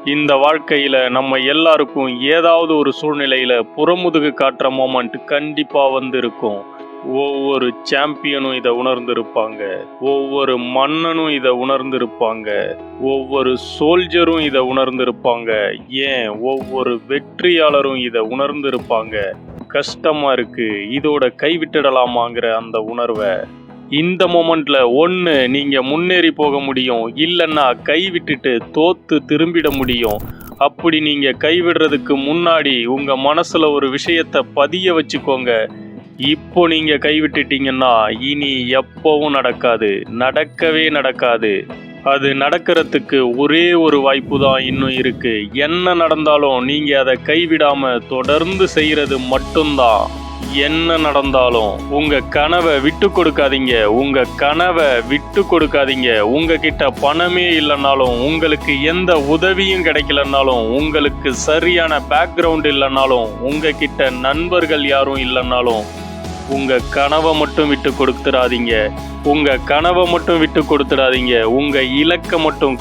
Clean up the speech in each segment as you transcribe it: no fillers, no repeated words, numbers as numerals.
இந்த வாழ்க்கையில நம்ம எல்லாருக்கும் ஏதாவது ஒரு சூழ்நிலையில புறமுதுகு காட்டுற மொமெண்ட் கண்டிப்பா இருக்கும். ஒவ்வொரு சாம்பியனும் இதை உணர்ந்திருப்பாங்க. ஒவ்வொரு மன்னனும் இதை உணர்ந்திருப்பாங்க. ஒவ்வொரு சோல்ஜரும் இதை உணர்ந்திருப்பாங்க. ஏன் ஒவ்வொரு வெற்றியாளரும் இதை உணர்ந்திருப்பாங்க. கஷ்டமா இருக்கு, இதோட கைவிட்டுடலாமாங்கிற அந்த உணர்வை. இந்த மொமெண்ட்ல ஒன்று நீங்க முன்னேறி போக முடியும், இல்லைன்னா கைவிட்டுட்டு தோத்து திரும்பிட முடியும். அப்படி நீங்க கைவிடுறதுக்கு முன்னாடி உங்க மனசுல ஒரு விஷயத்தை பதிய வச்சுக்கோங்க. இப்போ நீங்க கைவிட்டுட்டீங்கன்னா இனி எப்பவும் நடக்கவே நடக்காது. அது நடக்கிறதுக்கு ஒரே ஒரு வாய்ப்பு தான் இன்னும் இருக்கு. என்ன நடந்தாலும் நீங்க அதை கைவிடாம தொடர்ந்து செய்யறது மட்டும்தான். என்ன நடந்தாலும் உங்க கனவை விட்டு கொடுக்காதீங்க. உங்ககிட்ட பணமே இல்லைனாலும், உங்களுக்கு எந்த உதவியும் கிடைக்கலனாலும், உங்களுக்கு சரியான பேக்ரவுண்ட் இல்லைனாலும், உங்ககிட்ட நண்பர்கள் யாரும் இல்லைனாலும், உங்க கனவை மட்டும் விட்டு கொடுத்துடாதீங்க. உங்க இலக்கை மட்டும்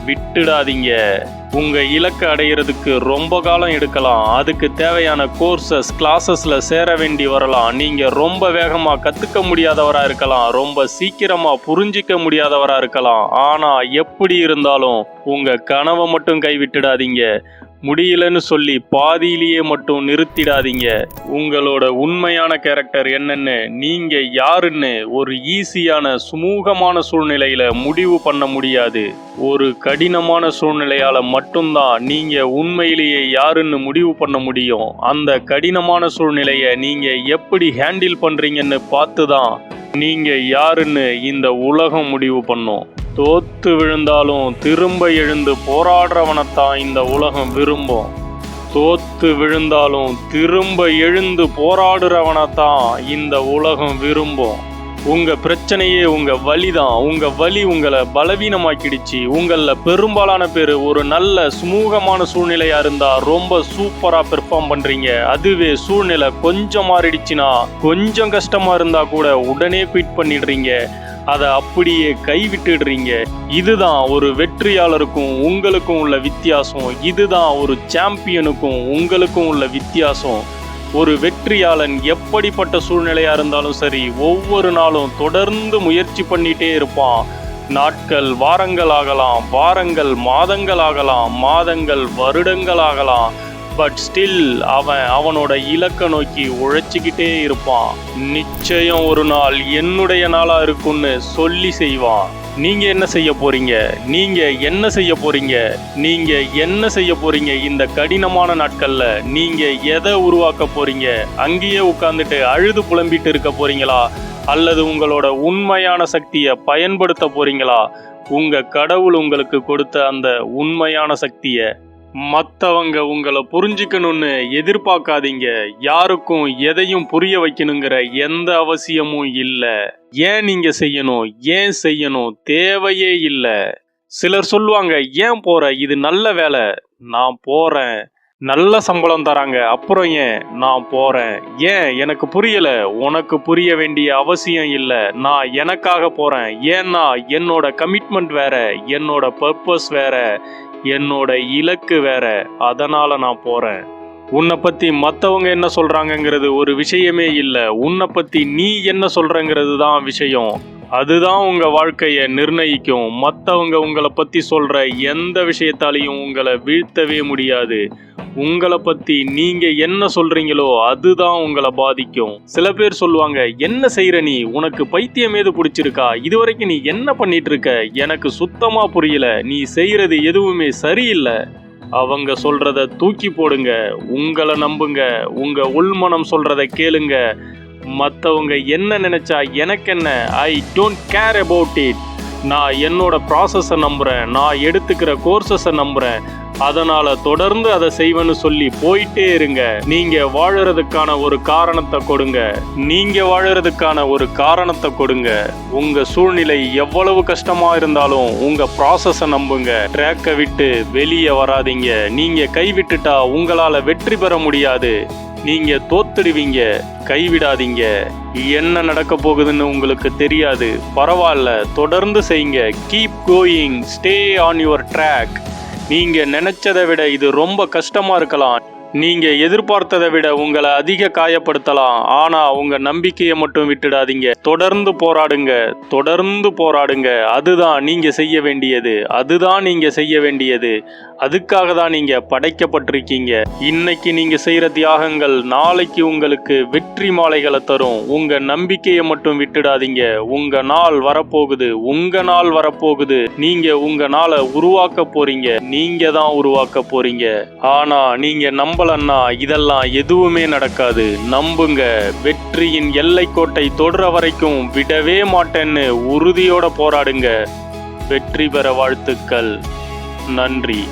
விட்டுடாதீங்க. உங்க இலக்கை அடையிறதுக்கு ரொம்ப காலம் எடுக்கலாம். அதுக்கு தேவையான கோர்சஸ் கிளாஸஸ்ல சேர வேண்டி வரலாம். நீங்க ரொம்ப வேகமா கத்துக்க முடியாதவரா இருக்கலாம், ரொம்ப சீக்கிரமா புரிஞ்சிக்க முடியாதவரா இருக்கலாம். ஆனா எப்படி இருந்தாலும் உங்க கனவை மட்டும் கைவிட்டுடாதீங்க. முடியலன்னு சொல்லி பாதியிலேயே மட்டும் நிறுத்திடாதீங்க. உங்களோட உண்மையான கேரக்டர் என்னன்னு, நீங்க யாருன்னு ஒரு ஈஸியான சுமூகமான சூழ்நிலையில முடிவு பண்ண முடியாது. ஒரு கடினமான சூழ்நிலையால மட்டும்தான் நீங்க உண்மையிலேயே யாருன்னு முடிவு பண்ண முடியும். அந்த கடினமான சூழ்நிலையை நீங்க எப்படி ஹேண்டில் பண்றீங்கன்னு பார்த்துதான் நீங்க யாருன்னு இந்த உலகம் முடிவு பண்ணும். தோத்து விழுந்தாலும் திரும்ப எழுந்து போராடுறவனைத்தான் இந்த உலகம் விரும்பும். இந்த உலகம் விரும்பும். உங்க பிரச்சனையே உங்க வலிதான். உங்க வலி உங்களை பலவீனமாக்கிடுச்சு. உங்கள பெரும்பாலான பேர் ஒரு நல்ல சுமூகமான சூழ்நிலையா இருந்தா ரொம்ப சூப்பரா பெர்ஃபார்ம் பண்றீங்க. அதுவே சூழ்நிலை கொஞ்சம் மாறிடுச்சுன்னா, கொஞ்சம் கஷ்டமா இருந்தா கூட உடனே குவிட் பண்ணிடுறீங்க. அதை அப்படியே கைவிட்டுடுறீங்க. இதுதான் ஒரு வெற்றியாளருக்கும் உங்களுக்கும் உள்ள வித்தியாசம். இதுதான் ஒரு சாம்பியனுக்கும் உங்களுக்கும் உள்ள வித்தியாசம். ஒரு வெற்றியாளன் எப்படிப்பட்ட சூழ்நிலையா இருந்தாலும் சரி, ஒவ்வொரு நாளும் தொடர்ந்து முயற்சி பண்ணிட்டே இருப்பான். நாட்கள் வாரங்கள் ஆகலாம், வாரங்கள் மாதங்கள் ஆகலாம், மாதங்கள் வருடங்கள் ஆகலாம். பட் ஸ்டில் அவனோட இலக்கை நோக்கி உழைச்சிக்கிட்டே இருப்பான். நிச்சயம் ஒரு நாள் என்னுடைய நாளா இருக்கும்னு சொல்லி செய்வான். நீங்க என்ன செய்ய போறீங்க? இந்த கடினமான நாட்கள்ல நீங்க எதை உருவாக்க போறீங்க? அங்கேயே உட்கார்ந்துட்டு அழுது புலம்பிட்டு இருக்க போறீங்களா? அல்லது உங்களோட உண்மையான சக்தியை பயன்படுத்த போறீங்களா? உங்க கடவுள் உங்களுக்கு கொடுத்த அந்த உண்மையான சக்தியை மற்றவங்க உங்களை புரிஞ்சுக்கணும்னு எதிர்பார்க்காதீங்க. யாருக்கும் எதையும் புரிய வைக்கணுங்கிற எந்த அவசியமும் இல்லை. ஏன் நீங்க செய்யணும்? தேவையே இல்லை. சிலர் சொல்லுவாங்க, ஏன் போற? இது நல்ல வேலை. நான் போறேன். நல்ல சம்பளம் தராங்க, அப்புறம் ஏன்? நான் போறேன். ஏன்? எனக்கு புரியல. உனக்கு புரிய வேண்டிய அவசியம் இல்லை. நான் எனக்காக போறேன். ஏன்னா என்னோட கமிட்மெண்ட் வேற, என்னோட பர்பஸ் வேற, என்னோட இலக்கு வேற. அதனால நான் போறேன். உன்னை பத்தி மற்றவங்க என்ன சொல்றாங்கங்கிறது ஒரு விஷயமே இல்லை. உன்னை பத்தி நீ என்ன சொல்றங்கிறது தான் விஷயம். அதுதான் உங்க வாழ்க்கையை நிர்ணயிக்கும். மற்றவங்க உங்களை பத்தி சொல்ற எந்த விஷயத்தாலையும் உங்களை வீழ்த்தவே முடியாது. உங்களை பத்தி நீங்க என்ன சொல்றீங்களோ அதுதான் உங்களை பாதிக்கும். சில பேர் சொல்லுவாங்க, என்ன செய்யற நீ? உனக்கு பைத்தியம் ஏது பிடிச்சிருக்கா? இதுவரைக்கும் நீ என்ன பண்ணிட்டு இருக்க? எனக்கு சுத்தமா புரியல. நீ செய்யறது எதுவுமே சரியில்லை. அவங்க சொல்றத தூக்கி போடுங்க. உங்களை நம்புங்க. உங்க உள்மனம் சொல்றத கேளுங்க. மற்றவங்க என்ன நினைச்சா எனக்கு என்ன? I don't care about it. நான் என்னோட ப்ராசஸை நம்புறேன். நான் எடுத்துக்கிற கோர்சஸை நம்புறேன். அதனால தொடர்ந்து அதை செய்வேன்னு சொல்லி போயிட்டே இருங்க. நீங்க வாழறதுக்கான ஒரு காரணத்தை கொடுங்க. உங்க சூழ்நிலை எவ்வளவு கஷ்டமா இருந்தாலும் உங்க ப்ராசஸை நம்புங்க. ட்ராக்கை விட்டு வெளியே வராதீங்க. நீங்க கைவிட்டுட்டா உங்களால வெற்றி பெற முடியாது. நீங்க தோத்துடுவீங்க. கைவிடாதீங்க. என்ன நடக்க போகுதுன்னு உங்களுக்கு தெரியாது. பரவாயில்ல, தொடர்ந்து செய்யுங்க. Keep going. Stay on your track. நீங்க நினைச்சதை விட இது ரொம்ப கஷ்டமா இருக்கலாம். நீங்க எதிர்பார்த்ததை விட உங்களை அதிக காயப்படுத்தலாம். ஆனா உங்க நம்பிக்கையை மட்டும் விட்டுடாதீங்க. தொடர்ந்து போராடுங்க, தொடர்ந்து போராடுங்க. அதுதான் நீங்க செய்ய வேண்டியது. அதுதான் நீங்க செய்ய வேண்டியது. அதுக்காக தான் நீங்க படைக்கப்பட்டிருக்கீங்க. இன்னைக்கு நீங்க செய்யற தியாகங்கள் நாளைக்கு உங்களுக்கு வெற்றி மாலைகளை தரும். உங்க நம்பிக்கையை மட்டும் விட்டுடாதீங்க. உங்க நாள் வரப்போகுது. உங்க நாள் வரப்போகுது. நீங்க உங்க நாளை உருவாக்க போறீங்க. நீங்க தான் உருவாக்க போறீங்க. ஆனா நீங்க நம்பலன்னா இதெல்லாம் எதுவுமே நடக்காது. நம்புங்க. வெற்றியின் எல்லைக்கோட்டை தொடுற வரைக்கும் விடவே மாட்டேன்னு உறுதியோட போராடுங்க. வெற்றி பெற வாழ்த்துக்கள். நன்றி.